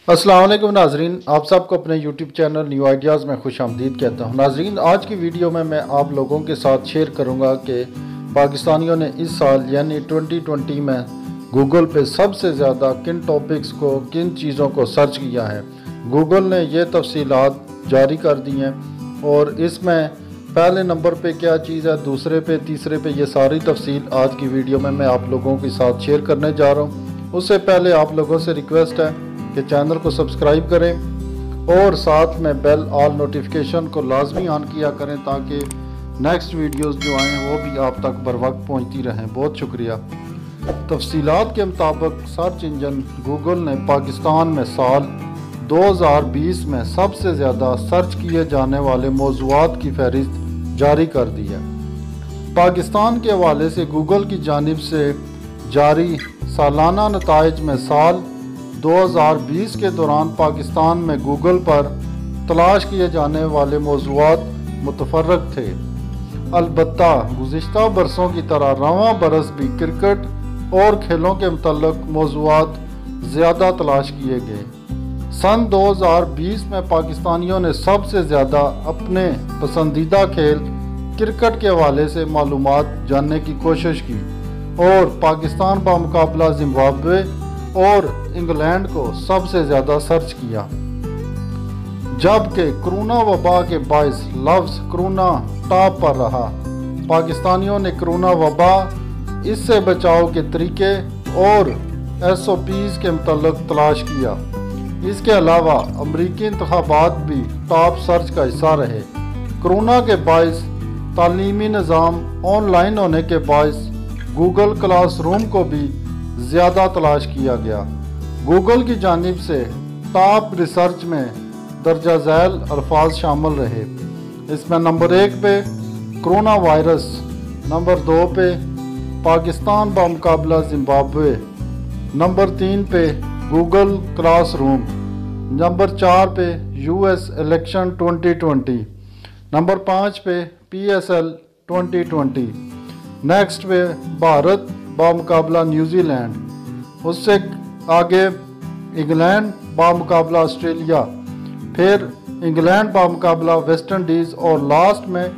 अस्सलाम वालेकुम नाजरीन, आप सबको अपने YouTube चैनल न्यू आइडियाज़ में खुश आमदीद कहता हूँ। नाजरीन, आज की वीडियो में मैं आप लोगों के साथ शेयर करूँगा कि पाकिस्तानियों ने इस साल यानी 2020 में गूगल पे सबसे ज़्यादा किन टॉपिक्स को, किन चीज़ों को सर्च किया है। गूगल ने ये तफसीलात जारी कर दी हैं और इसमें पहले नंबर पे क्या चीज़ है, दूसरे पे, तीसरे पे, ये सारी तफसील आज की वीडियो में मैं आप लोगों के साथ शेयर करने जा रहा हूँ। उससे पहले आप लोगों से रिक्वेस्ट है कि चैनल को सब्सक्राइब करें और साथ में बेल ऑल नोटिफिकेशन को लाजमी ऑन किया करें ताकि नेक्स्ट वीडियोस जो आएँ वो भी आप तक बर वक्त पहुँचती रहें। बहुत शुक्रिया। तफसीलात के मुताबिक सर्च इंजन गूगल ने पाकिस्तान में साल 2020 में सबसे ज़्यादा सर्च किए जाने वाले मौज़ूआत की फहरिस्त जारी कर दी है। पाकिस्तान के हवाले से गूगल की जानिब से जारी सालाना नताइज में साल 2020 के दौरान पाकिस्तान में गूगल पर तलाश किए जाने वाले मौज़ूआत मुतफर्रक थे। अलबत्ता गुज़िश्ता बरसों की तरह रवां बरस भी क्रिकेट और खेलों के मुतल्लिक़ मौज़ूआत ज़्यादा तलाश किए गए। सन 2020 में पाकिस्तानियों ने सबसे ज़्यादा अपने पसंदीदा खेल क्रिकेट के हवाले से मालूमात जानने की कोशिश की और पाकिस्तान का मुकाबला जिम्बाब्वे और इंग्लैंड को सबसे ज़्यादा सर्च किया, जबकि कोरोना वबा के बायस लफ्ज़ कोरोना टॉप पर रहा। पाकिस्तानियों ने कोरोना वबा, इससे बचाव के तरीके और SOPs के मुतल्लिक़ तलाश किया। इसके अलावा अमरीकी इंतखाबात भी टॉप सर्च का हिस्सा रहे। कोरोना के बायस तालीमी निज़ाम ऑनलाइन होने के बायस गूगल क्लासरूम को भी ज़्यादा तलाश किया गया। गूगल की जानिब से टॉप रिसर्च में दर्जा झैल अल्फाज शामिल रहे। इसमें नंबर 1 पे कोरोना वायरस, नंबर 2 पे पाकिस्तान बामुकाबला जिम्बाब्वे, नंबर 3 पे गूगल क्लासरूम, नंबर 4 पे US इलेक्शन 2020, नंबर 5 पे PSL 2020, नेक्स्ट पे भारत बामुकाबला न्यूजीलैंड, उससे आगे इंग्लैंड बामुकाबला ऑस्ट्रेलिया, फिर इंग्लैंड बामुकाबला वेस्ट इंडीज़ और लास्ट में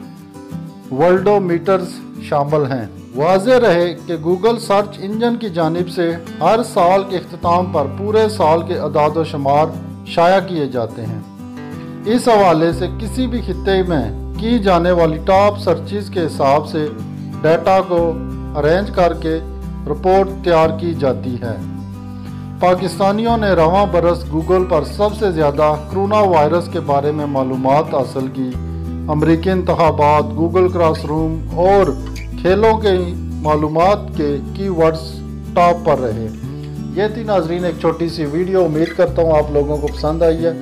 वर्ल्डोमीटर्स शामिल हैं। वाज़ेह रहे कि गूगल सर्च इंजन की जानिब से हर साल के इख्तिताम पर पूरे साल के अदाद व शुमार शाया किए जाते हैं। इस हवाले से किसी भी खित्ते में की जाने वाली टॉप सर्चिज़ के हिसाब से डाटा को अरेंज करके रिपोर्ट तैयार की जाती है। पाकिस्तानियों ने रवां बरस गूगल पर सबसे ज़्यादा कोरोना वायरस के बारे में मालूमात हासिल की। अमरीकी इंतखाबात, गूगल क्लासरूम और खेलों के मालूमात के कीवर्ड्स टॉप पर रहे। ये थी नाजरीन एक छोटी सी वीडियो। उम्मीद करता हूँ आप लोगों को पसंद आई है।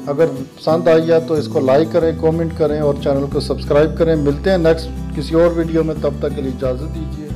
अगर पसंद आई है तो इसको लाइक करें, कमेंट करें और चैनल को सब्सक्राइब करें। मिलते हैं नेक्स्ट किसी और वीडियो में, तब तक के लिए इजाज़त दीजिए।